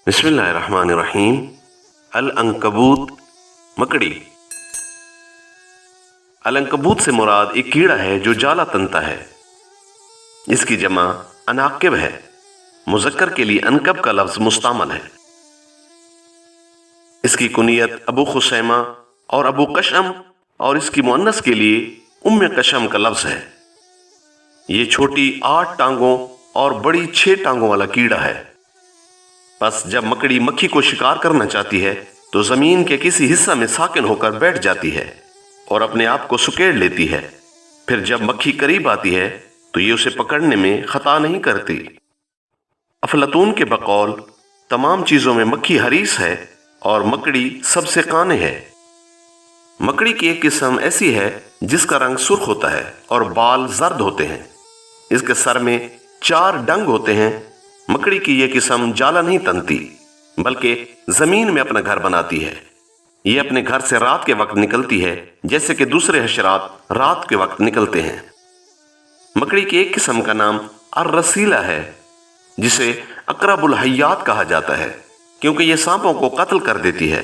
بسم اللہ الرحمن الرحیم۔ العنکبوت، مکڑی۔ العنکبوت سے مراد ایک کیڑا ہے جو جالا تنتا ہے۔ اس کی جمع عناقب ہے۔ مذکر کے لیے عنکب کا لفظ مستعمل ہے۔ اس کی کنیت ابو خثیمہ اور ابو قشم اور اس کی مؤنث کے لیے ام قشم کا لفظ ہے۔ یہ چھوٹی 8 ٹانگوں اور بڑی 6 ٹانگوں والا کیڑا ہے۔ بس جب مکڑی مکھی کو شکار کرنا چاہتی ہے تو زمین کے کسی حصہ میں ساکن ہو کر بیٹھ جاتی ہے اور اپنے آپ کو سکیڑ لیتی ہے۔ پھر جب مکھی قریب آتی ہے تو یہ اسے پکڑنے میں خطا نہیں کرتی۔ افلاطون کے بقول تمام چیزوں میں مکھی حریص ہے اور مکڑی سب سے قانع ہے۔ مکڑی کی ایک قسم ایسی ہے جس کا رنگ سرخ ہوتا ہے اور بال زرد ہوتے ہیں۔ اس کے سر میں 4 ڈنگ ہوتے ہیں۔ مکڑی کی یہ قسم جالا نہیں تنتی بلکہ زمین میں اپنا گھر بناتی ہے۔ یہ اپنے گھر سے رات کے وقت نکلتی ہے جیسے کہ دوسرے حشرات رات کے وقت نکلتے ہیں۔ مکڑی کی ایک قسم کا نام الرسیلہ ہے جسے اقرب الحیات کہا جاتا ہے کیونکہ یہ سانپوں کو قتل کر دیتی ہے۔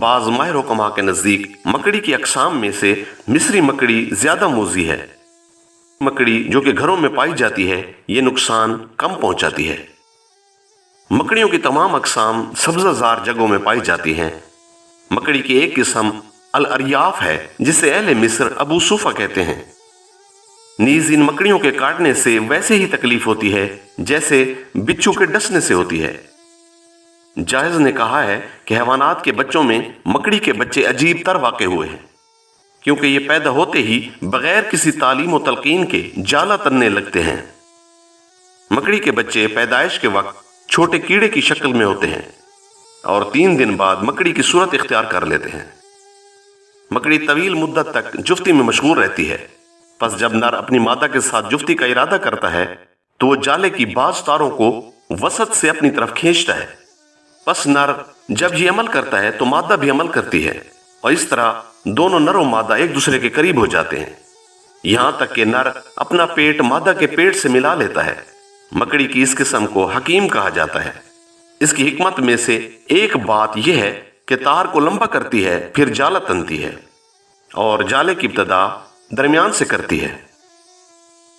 بعض ماہر حکماء کے نزدیک مکڑی کی اقسام میں سے مصری مکڑی زیادہ موذی ہے۔ مکڑی جو کہ گھروں میں پائی جاتی ہے یہ نقصان کم پہنچاتی ہے۔ مکڑیوں کی تمام اقسام سبزہ زار جگہوں میں پائی جاتی ہیں۔ مکڑی کی ایک قسم الاریاف ہے جسے اہل مصر ابو صوفہ کہتے ہیں۔ نیز ان مکڑیوں کے کاٹنے سے ویسے ہی تکلیف ہوتی ہے جیسے بچھو کے ڈسنے سے ہوتی ہے۔ جاہز نے کہا ہے کہ حیوانات کے بچوں میں مکڑی کے بچے عجیب تر واقع ہوئے ہیں کیونکہ یہ پیدا ہوتے ہی بغیر کسی تعلیم و تلقین کے جالا تننے لگتے ہیں۔ مکڑی کے بچے پیدائش کے وقت چھوٹے کیڑے کی شکل میں ہوتے ہیں اور 3 دن بعد مکڑی کی صورت اختیار کر لیتے ہیں۔ مکڑی طویل مدت تک جفتی میں مشغول رہتی ہے۔ پس جب نر اپنی مادہ کے ساتھ جفتی کا ارادہ کرتا ہے تو وہ جالے کی بعض تاروں کو وسط سے اپنی طرف کھینچتا ہے۔ پس نر جب یہ عمل کرتا ہے تو مادہ بھی عمل کرتی ہے اور اس طرح دونوں نر و مادہ ایک دوسرے کے قریب ہو جاتے ہیں، یہاں تک کہ نر اپنا پیٹ مادہ کے پیٹ سے ملا لیتا ہے۔ مکڑی کی اس قسم کو حکیم کہا جاتا ہے۔ اس کی حکمت میں سے ایک بات یہ ہے کہ تار کو لمبا کرتی ہے پھر جالا تنتی ہے اور جالے کی ابتدا درمیان سے کرتی ہے۔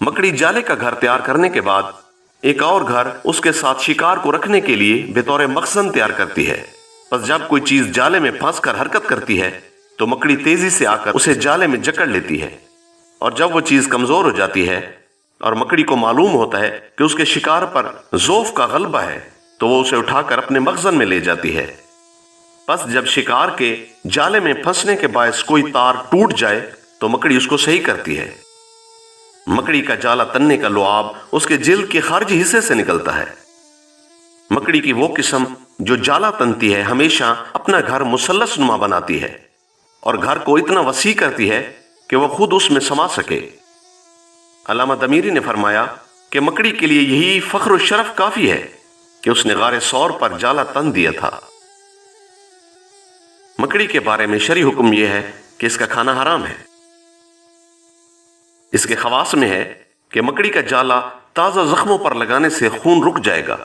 مکڑی جالے کا گھر تیار کرنے کے بعد ایک اور گھر اس کے ساتھ شکار کو رکھنے کے لیے بطور مخزن تیار کرتی ہے۔ پس جب کوئی چیز جالے میں پھنس کر حرکت کرتی ہے تو مکڑی تیزی سے آ کر اسے جالے میں جکڑ لیتی ہے، اور جب وہ چیز کمزور ہو جاتی ہے اور مکڑی کو معلوم ہوتا ہے کہ اس کے شکار پر ذوف کا غلبہ ہے تو وہ اسے اٹھا کر اپنے مخزن میں لے جاتی ہے۔ پس جب شکار کے جالے میں پھنسنے کے باعث کوئی تار ٹوٹ جائے تو مکڑی اس کو صحیح کرتی ہے۔ مکڑی کا جالا تننے کا لعاب اس کے جلد کے خارجی حصے سے نکلتا ہے۔ مکڑی کی وہ قسم جو جالا تنتی ہے ہمیشہ اپنا گھر مثلث نما بناتی ہے اور گھر کو اتنا وسیع کرتی ہے کہ وہ خود اس میں سما سکے۔ علامہ دمیری نے فرمایا کہ مکڑی کے لیے یہی فخر و شرف کافی ہے کہ اس نے غار ثور پر جالا تن دیا تھا۔ مکڑی کے بارے میں شرعی حکم یہ ہے کہ اس کا کھانا حرام ہے۔ اس کے خواص میں ہے کہ مکڑی کا جالا تازہ زخموں پر لگانے سے خون رک جائے گا۔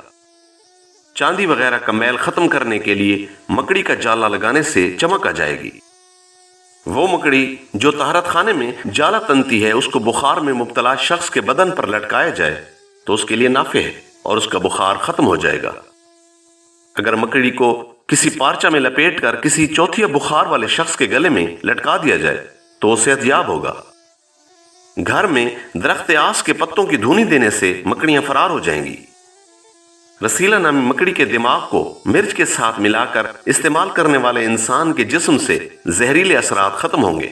چاندی وغیرہ کا میل ختم کرنے کے لیے مکڑی کا جالا لگانے سے چمک آ جائے گی۔ وہ مکڑی جو طہارت خانے میں جالا تنتی ہے اس کو بخار میں مبتلا شخص کے بدن پر لٹکایا جائے تو اس کے لیے نافع ہے اور اس کا بخار ختم ہو جائے گا۔ اگر مکڑی کو کسی پارچہ میں لپیٹ کر کسی چوتھیا بخار والے شخص کے گلے میں لٹکا دیا جائے تو وہ صحت یاب ہوگا۔ گھر میں درخت آس کے پتوں کی دھونی دینے سے مکڑیاں فرار ہو جائیں گی۔ رسیلہ نامی مکڑی کے دماغ کو مرچ کے ساتھ ملا کر استعمال کرنے والے انسان کے جسم سے زہریلے اثرات ختم ہوں گے۔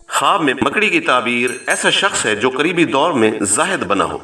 خواب میں مکڑی کی تعبیر ایسا شخص ہے جو قریبی دور میں زاہد بنا ہو۔